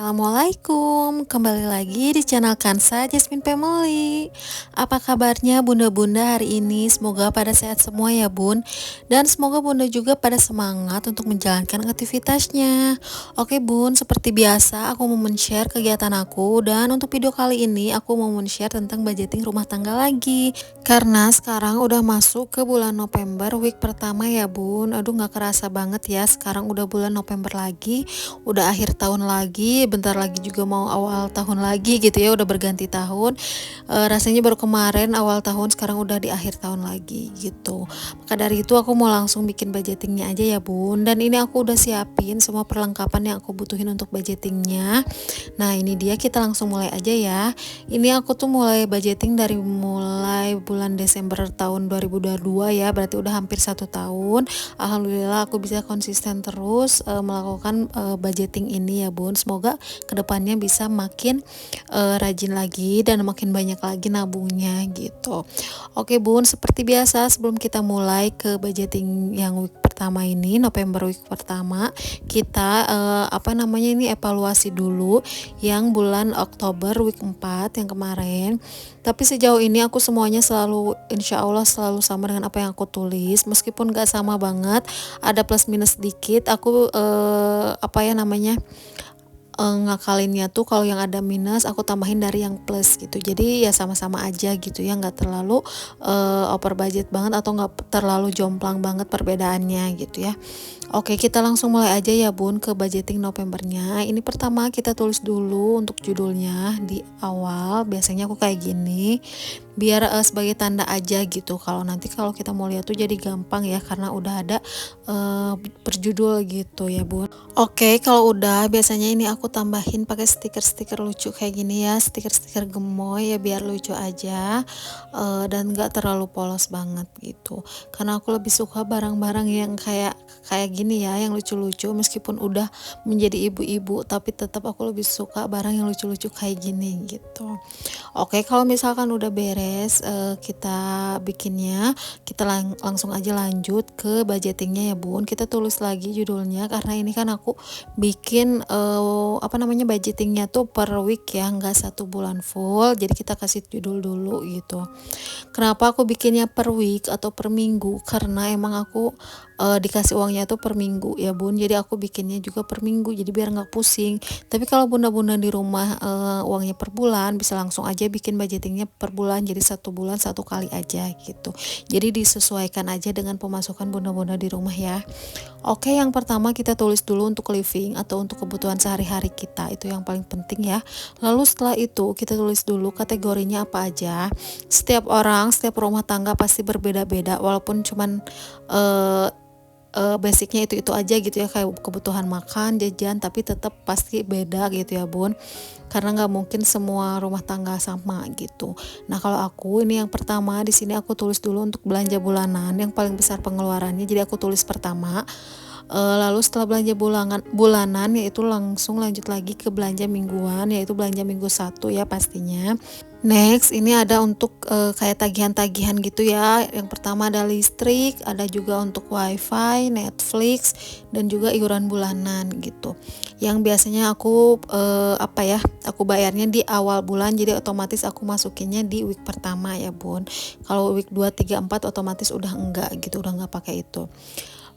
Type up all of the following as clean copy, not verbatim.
Assalamualaikum, kembali lagi di channel Kansa Jasmine Family. Apa kabarnya bunda-bunda hari ini? Semoga pada sehat semua ya bun. Dan semoga bunda juga pada semangat untuk menjalankan aktivitasnya. Oke bun, seperti biasa aku mau men-share kegiatan aku. Dan untuk video kali ini aku mau men-share tentang budgeting rumah tangga lagi. Karena sekarang udah masuk ke bulan November, week pertama ya bun. Aduh gak kerasa banget ya, sekarang udah bulan November lagi, udah akhir tahun lagi, bentar lagi juga mau awal tahun lagi gitu ya, udah berganti tahun. Rasanya baru kemarin awal tahun, sekarang udah di akhir tahun lagi gitu. Maka dari itu aku mau langsung bikin budgetingnya aja ya bun. Dan ini aku udah siapin semua perlengkapan yang aku butuhin untuk budgetingnya. Nah ini dia, kita langsung mulai aja ya. Ini aku tuh mulai budgeting dari mulai bulan Desember tahun 2022 ya, berarti udah hampir 1 tahun. Alhamdulillah aku bisa konsisten terus melakukan budgeting ini ya bun. Semoga kedepannya bisa makin rajin lagi dan makin banyak lagi nabungnya gitu. Oke bun, seperti biasa sebelum kita mulai ke budgeting yang week pertama ini, November week pertama, kita ini evaluasi dulu yang bulan Oktober week 4 yang kemarin. Tapi sejauh ini aku semuanya selalu, insya Allah selalu sama dengan apa yang aku tulis, meskipun gak sama banget, ada plus minus dikit. Aku ngakalinnya tuh kalau yang ada minus aku tambahin dari yang plus gitu, jadi ya sama-sama aja gitu ya, nggak terlalu over budget banget atau nggak terlalu jomplang banget perbedaannya gitu ya. Oke, kita langsung mulai aja ya bun ke budgeting Novembernya. Ini pertama kita tulis dulu untuk judulnya di awal, biasanya aku kayak gini biar sebagai tanda aja gitu, kalau nanti kalau kita mau lihat tuh jadi gampang ya karena udah ada berjudul gitu ya bun. Oke, kalau udah biasanya ini aku tambahin pakai stiker-stiker lucu kayak gini ya, stiker-stiker gemoy ya biar lucu aja dan gak terlalu polos banget gitu, karena aku lebih suka barang-barang yang kayak gini ya, yang lucu-lucu. Meskipun udah menjadi ibu-ibu tapi tetap aku lebih suka barang yang lucu-lucu kayak gini gitu. Oke, kalau misalkan udah beres kita bikinnya, kita langsung aja lanjut ke budgetingnya ya bun. Kita tulis lagi judulnya karena ini kan aku bikin budgetingnya tuh per week ya, nggak 1 bulan full, jadi kita kasih judul dulu gitu. Kenapa aku bikinnya per week atau per minggu? Karena emang aku dikasih uangnya tuh per minggu ya bun, jadi aku bikinnya juga per minggu, jadi biar nggak pusing. Tapi kalau bunda-bunda di rumah uangnya per bulan, bisa langsung aja bikin budgetingnya per bulan, jadi 1 bulan 1 kali aja gitu. Jadi disesuaikan aja dengan pemasukan bunda-bunda di rumah ya. Oke, yang pertama kita tulis dulu untuk living atau untuk kebutuhan sehari-hari kita, itu yang paling penting ya. Lalu setelah itu kita tulis dulu kategorinya apa aja. Setiap orang, setiap rumah tangga pasti berbeda-beda, walaupun cuman basicnya itu aja gitu ya, kayak kebutuhan makan, jajan, tapi tetap pasti beda gitu ya bun, karena nggak mungkin semua rumah tangga sama gitu. Nah kalau aku ini yang pertama di sini aku tulis dulu untuk belanja bulanan yang paling besar pengeluarannya, jadi aku tulis pertama. Lalu setelah belanja bulanan yaitu langsung lanjut lagi ke belanja mingguan, yaitu belanja minggu 1 ya pastinya. Next ini ada untuk kayak tagihan-tagihan gitu ya. Yang pertama ada listrik, ada juga untuk wifi, Netflix, dan juga iuran bulanan gitu. Yang biasanya aku aku bayarnya di awal bulan, jadi otomatis aku masukinnya di week pertama ya bun. Kalau week 2, 3, 4 otomatis udah enggak gitu, udah enggak pakai itu.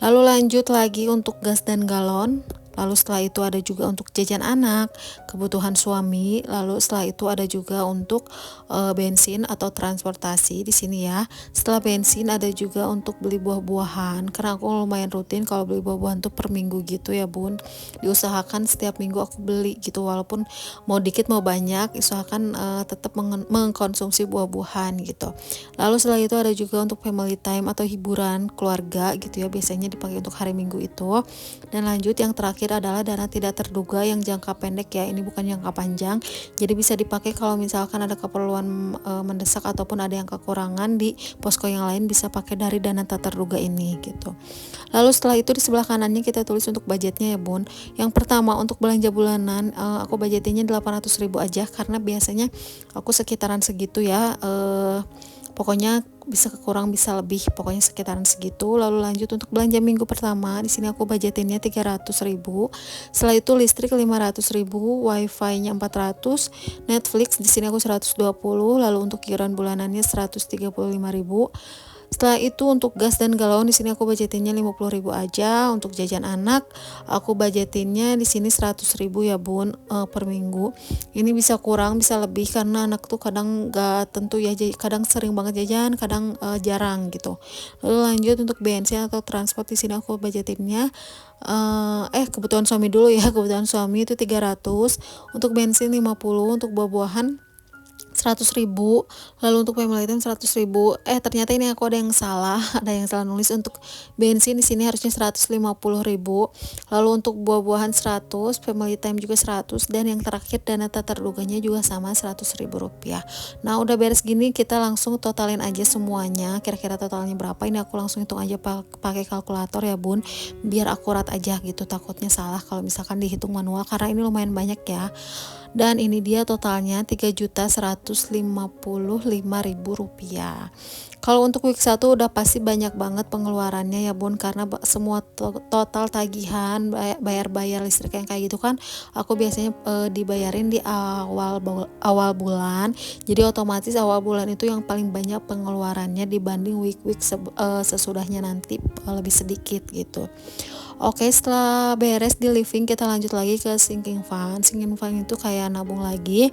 Lalu lanjut lagi untuk gas dan galon. Lalu setelah itu ada juga untuk jajan anak, kebutuhan suami. Lalu setelah itu ada juga untuk bensin atau transportasi di sini ya. Setelah bensin ada juga untuk beli buah-buahan. Karena aku lumayan rutin kalau beli buah-buahan tuh per minggu gitu ya bun. Diusahakan setiap minggu aku beli gitu, walaupun mau dikit mau banyak, usahakan tetap mengkonsumsi buah-buahan gitu. Lalu setelah itu ada juga untuk family time atau hiburan keluarga gitu ya, biasanya dipakai untuk hari Minggu itu. Dan lanjut yang terakhir adalah dana tidak terduga yang jangka pendek ya, ini bukan jangka panjang, jadi bisa dipakai kalau misalkan ada keperluan mendesak ataupun ada yang kekurangan di posko yang lain, bisa pakai dari dana tak terduga ini gitu. Lalu setelah itu di sebelah kanannya kita tulis untuk budgetnya ya bun. Yang pertama untuk belanja bulanan, aku budgetinnya 800.000 aja karena biasanya aku sekitaran segitu ya pokoknya bisa kekurang bisa lebih, pokoknya sekitaran segitu. Lalu lanjut untuk belanja minggu pertama, di sini aku budgetinnya 300.000. Setelah itu listrik 500.000, wifi-nya 400, Netflix di sini aku 120, lalu untuk iuran bulanannya 135.000. Setelah itu untuk gas dan galon di sini aku budgetinnya 50.000 aja. Untuk jajan anak aku budgetinnya di sini 100.000 ya bun, per minggu. Ini bisa kurang bisa lebih karena anak tuh kadang gak tentu ya, kadang sering banget jajan, kadang jarang gitu. Lalu lanjut untuk bensin atau transport di sini aku budgetinnya kebutuhan suami dulu ya. Kebutuhan suami itu 300, untuk bensin 50, untuk buah-buahan 100.000, lalu untuk family item 100.000. Ternyata ini aku ada yang salah ada yang salah nulis. Untuk bensin di sini harusnya 150.000, lalu untuk buah-buahan 100, family time juga 100, dan yang terakhir dana tak terduganya juga sama 100.000 rupiah. Nah udah beres gini, kita langsung totalin aja semuanya, kira-kira totalnya berapa. Ini aku langsung hitung aja pakai kalkulator ya bun, biar akurat aja gitu, takutnya salah kalau misalkan dihitung manual karena ini lumayan banyak ya. Dan ini dia totalnya 3.155.000 rupiah. Kalau untuk week 1 udah pasti banyak banget pengeluarannya ya bun, karena semua total tagihan bayar listrik yang kayak gitu kan aku biasanya dibayarin di awal bulan. Jadi otomatis awal bulan itu yang paling banyak pengeluarannya dibanding week-week sesudahnya nanti lebih sedikit gitu. Oke, setelah beres di living kita lanjut lagi ke sinking fund. Sinking fund itu kayak nabung lagi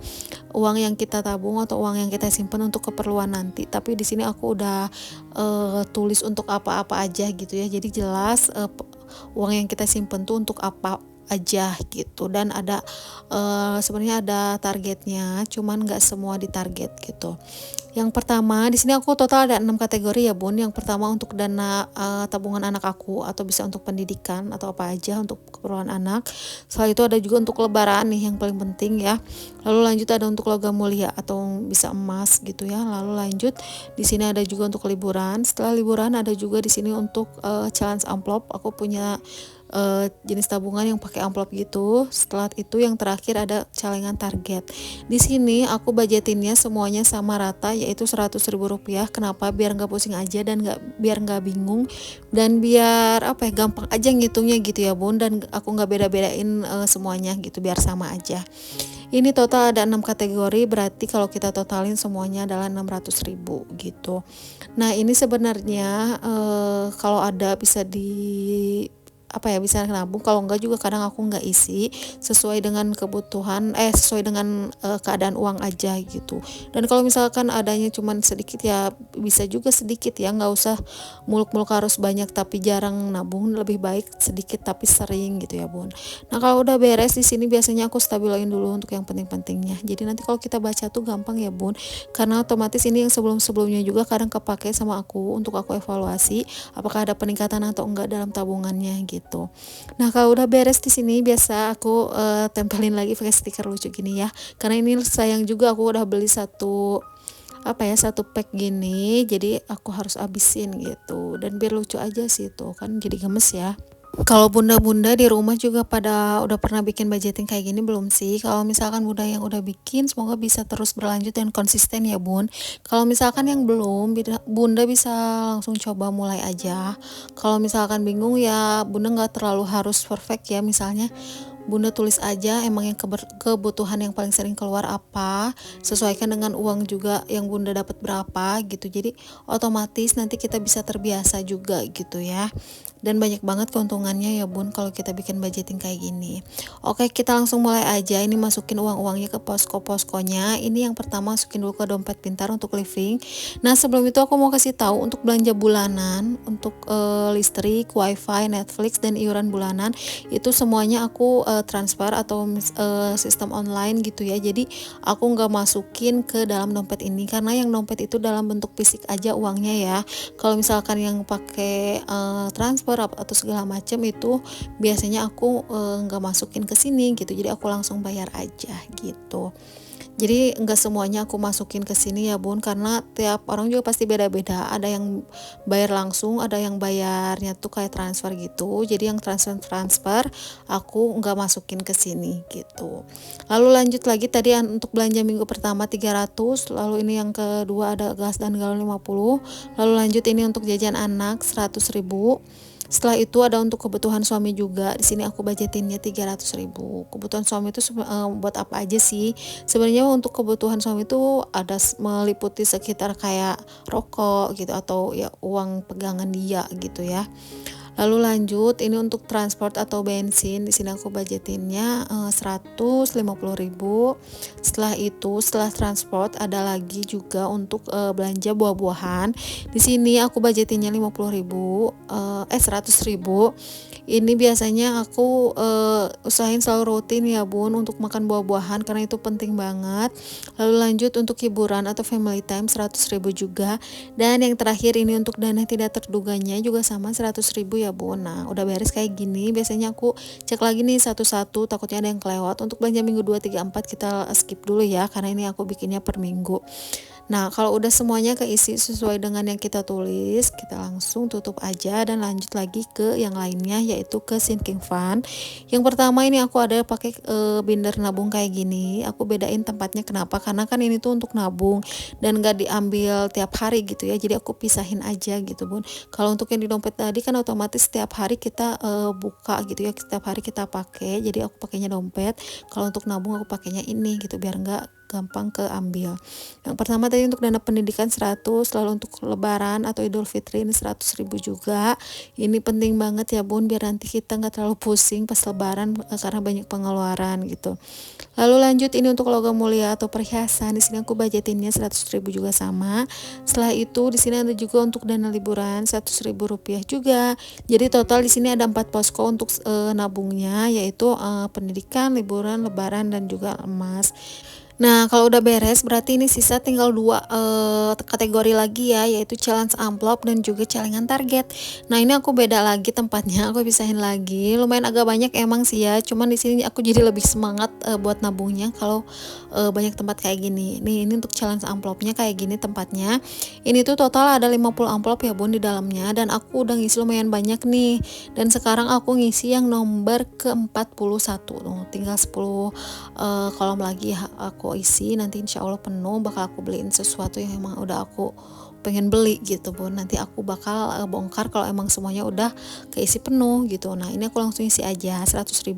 uang yang kita tabung atau uang yang kita simpan untuk keperluan nanti. Tapi di sini aku udah tulis untuk apa-apa aja gitu ya. Jadi jelas uang yang kita simpan tuh untuk apa aja gitu, dan ada sebenarnya ada targetnya, cuman nggak semua ditarget gitu. Yang pertama di sini aku total ada 6 kategori ya bun. Yang pertama untuk dana tabungan anak aku, atau bisa untuk pendidikan atau apa aja untuk keperluan anak. Setelah itu ada juga untuk lebaran nih yang paling penting ya. Lalu lanjut ada untuk logam mulia atau bisa emas gitu ya. Lalu lanjut di sini ada juga untuk liburan. Setelah liburan ada juga di sini untuk challenge amplop. Aku punya jenis tabungan yang pakai amplop gitu. Setelah itu yang terakhir ada celengan target. Di sini aku budgetinnya semuanya sama rata, yaitu 100.000 rupiah. Kenapa? Biar nggak pusing aja, dan biar nggak bingung, dan biar gampang aja ngitungnya gitu ya bun. Dan aku nggak beda-bedain semuanya gitu, biar sama aja. Ini total ada 6 kategori, berarti kalau kita totalin semuanya adalah 600.000 gitu. Nah ini sebenarnya kalau ada bisa bisa nabung, kalau enggak juga kadang aku enggak isi, sesuai dengan kebutuhan sesuai dengan keadaan uang aja gitu. Dan kalau misalkan adanya cuman sedikit ya bisa juga sedikit ya, nggak usah muluk-muluk harus banyak tapi jarang nabung, lebih baik sedikit tapi sering gitu ya bun. Nah kalau udah beres di sini biasanya aku stabilin dulu untuk yang penting-pentingnya, jadi nanti kalau kita baca tuh gampang ya bun, karena otomatis ini yang sebelum-sebelumnya juga kadang kepake sama aku untuk aku evaluasi apakah ada peningkatan atau enggak dalam tabungannya gitu. Nah kalau udah beres di sini biasa aku tempelin lagi pakai stiker lucu gini ya, karena ini sayang juga aku udah beli satu pack gini, jadi aku harus abisin gitu, dan biar lucu aja sih tuh kan, jadi gemes ya. Kalau bunda-bunda di rumah juga pada udah pernah bikin budgeting kayak gini belum sih? Kalau misalkan bunda yang udah bikin, semoga bisa terus berlanjut dan konsisten ya bun. Kalau misalkan yang belum, bunda bisa langsung coba mulai aja. Kalau misalkan bingung ya bunda nggak terlalu harus perfect ya, misalnya bunda tulis aja emang yang kebutuhan yang paling sering keluar apa, sesuaikan dengan uang juga yang bunda dapat berapa gitu. Jadi otomatis nanti kita bisa terbiasa juga gitu ya, dan banyak banget keuntungannya ya bun kalau kita bikin budgeting kayak gini. Oke, kita langsung mulai aja. Ini masukin uang-uangnya ke posko-poskonya. Ini yang pertama masukin dulu ke dompet pintar untuk living. Nah sebelum itu aku mau kasih tahu untuk belanja bulanan, untuk listrik, wifi, Netflix, dan iuran bulanan itu semuanya aku transfer atau sistem online gitu ya. Jadi aku nggak masukin ke dalam dompet ini, karena yang dompet itu dalam bentuk fisik aja uangnya ya. Kalau misalkan yang pakai transfer atau segala macam itu biasanya aku nggak masukin ke sini gitu, jadi aku langsung bayar aja gitu. Jadi enggak semuanya aku masukin ke sini ya Bun, karena tiap orang juga pasti beda-beda. Ada yang bayar langsung, ada yang bayarnya tuh kayak transfer gitu. Jadi yang transfer aku enggak masukin ke sini gitu. Lalu lanjut lagi tadi untuk belanja minggu pertama 300, lalu ini yang kedua ada gas dan galon 50, lalu lanjut ini untuk jajan anak 100.000. Setelah itu ada untuk kebutuhan suami juga. Di sini aku budgetinnya 300.000. Kebutuhan suami itu buat apa aja sih? Sebenarnya untuk kebutuhan suami itu ada meliputi sekitar kayak rokok gitu atau ya uang pegangan dia gitu ya. Lalu lanjut ini untuk transport atau bensin, di sini aku budgetinnya 150.000. Setelah itu setelah transport ada lagi juga untuk belanja buah-buahan. Di sini aku budgetinnya 50.000, 100.000. Ini biasanya aku usahain selalu rutin ya Bun untuk makan buah-buahan karena itu penting banget. Lalu lanjut untuk hiburan atau family time 100.000 juga. Dan yang terakhir ini untuk dana tidak terduganya juga sama 100.000 ya Bun. Nah udah beres kayak gini, biasanya aku cek lagi nih satu-satu, takutnya ada yang kelewat. Untuk belanja minggu 2, 3, 4 kita skip dulu ya, karena ini aku bikinnya per minggu. Nah, kalau udah semuanya keisi sesuai dengan yang kita tulis, kita langsung tutup aja dan lanjut lagi ke yang lainnya, yaitu ke sinking fund. Yang pertama ini aku ada pakai binder nabung kayak gini. Aku bedain tempatnya kenapa? Karena kan ini tuh untuk nabung dan gak diambil tiap hari gitu ya. Jadi aku pisahin aja gitu Bun. Kalau untuk yang di dompet tadi kan otomatis setiap hari kita buka gitu ya. Setiap hari kita pakai. Jadi aku pakainya dompet. Kalau untuk nabung aku pakainya ini gitu biar nggak gampang keambil. Yang pertama tadi untuk dana pendidikan 100, lalu untuk lebaran atau Idul Fitri ini 100.000 juga. Ini penting banget ya Bun, biar nanti kita nggak terlalu pusing pas lebaran karena banyak pengeluaran gitu. Lalu lanjut ini untuk logam mulia atau perhiasan, di sini aku budgetinnya 100.000 juga sama. Setelah itu di sini ada juga untuk dana liburan 100.000 rupiah juga. Jadi total di sini ada 4 posko untuk nabungnya, yaitu pendidikan, liburan, lebaran dan juga emas. Nah, kalau udah beres berarti ini sisa tinggal dua kategori lagi ya, yaitu challenge amplop dan juga celengan target. Nah, ini aku beda lagi tempatnya, aku pisahin lagi. Lumayan agak banyak emang sih ya, cuman di sini aku jadi lebih semangat buat nabungnya kalau banyak tempat kayak gini. Nih, ini untuk challenge amplopnya kayak gini tempatnya. Ini tuh total ada 50 amplop ya Bun di dalamnya, dan aku udah ngisi lumayan banyak nih. Dan sekarang aku ngisi yang nomor ke-41. Tinggal 10 kolom lagi ya aku isi. Nanti insya Allah penuh, bakal aku beliin sesuatu yang emang udah aku pengen beli gitu Bun. Nanti aku bakal bongkar kalau emang semuanya udah keisi penuh gitu. Nah ini aku langsung isi aja 100.000.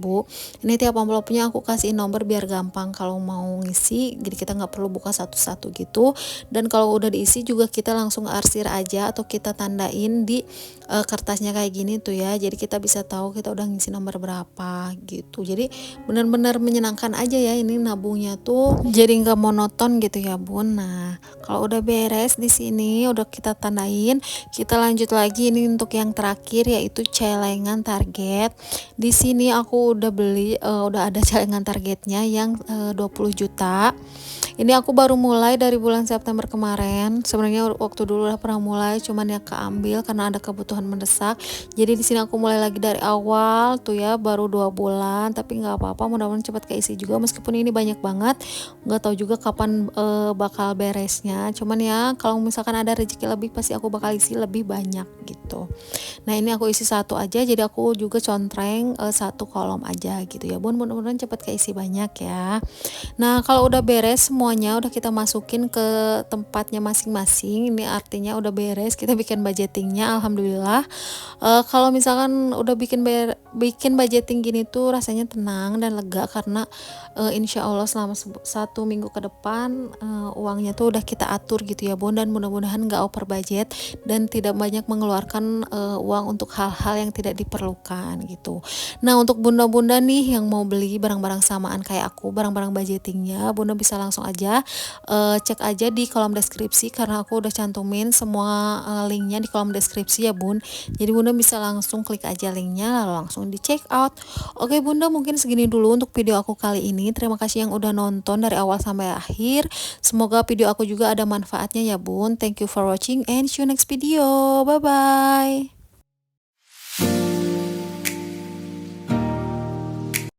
Ini tiap amplopnya aku kasih nomor biar gampang kalau mau ngisi, jadi kita nggak perlu buka satu-satu gitu. Dan kalau udah diisi juga kita langsung arsir aja atau kita tandain di kertasnya kayak gini tuh ya, jadi kita bisa tahu kita udah ngisi nomor berapa gitu. Jadi benar-benar menyenangkan aja ya ini nabungnya tuh, jadi nggak monoton gitu ya Bun. Nah kalau udah beres di sini udah kita tandain, kita lanjut lagi ini untuk yang terakhir yaitu celengan target. Di sini aku udah beli udah ada celengan targetnya yang 20 juta. Ini aku baru mulai dari bulan September kemarin. Sebenarnya waktu dulu udah pernah mulai, cuman ya keambil karena ada kebutuhan mendesak. Jadi di sini aku mulai lagi dari awal tuh ya, baru 2 bulan, tapi nggak apa-apa, mudah-mudahan cepat keisi juga. Meskipun ini banyak banget, nggak tahu juga kapan bakal beresnya. Cuman ya kalau misalkan ada rezeki lebih pasti aku bakal isi lebih banyak gitu. Nah ini aku isi satu aja, jadi aku juga contreng satu kolom aja gitu ya Bun. Mudah-mudahan cepat keisi banyak ya. Nah kalau udah beres semuanya, udah kita masukin ke tempatnya masing-masing, ini artinya udah beres, kita bikin budgetingnya alhamdulillah. Kalau misalkan udah bikin budgeting gini tuh rasanya tenang dan lega karena insya Allah selama 1 minggu ke depan uangnya tuh udah kita atur gitu ya Bun, dan mudah-mudahan nggak over budget dan tidak banyak mengeluarkan uang untuk hal-hal yang tidak diperlukan gitu. Nah untuk bunda-bunda nih yang mau beli barang-barang samaan kayak aku, barang-barang budgetingnya, Bunda bisa langsung aja cek aja di kolom deskripsi karena aku udah cantumin semua linknya di kolom deskripsi ya Bun. Jadi Bunda bisa langsung klik aja linknya lalu langsung di check out. Oke Bunda, mungkin segini dulu untuk video aku kali ini. Terima kasih yang udah nonton dari awal sampai akhir. Semoga video aku juga ada manfaatnya ya Bun. Thank you for watching and see you next video. Bye bye.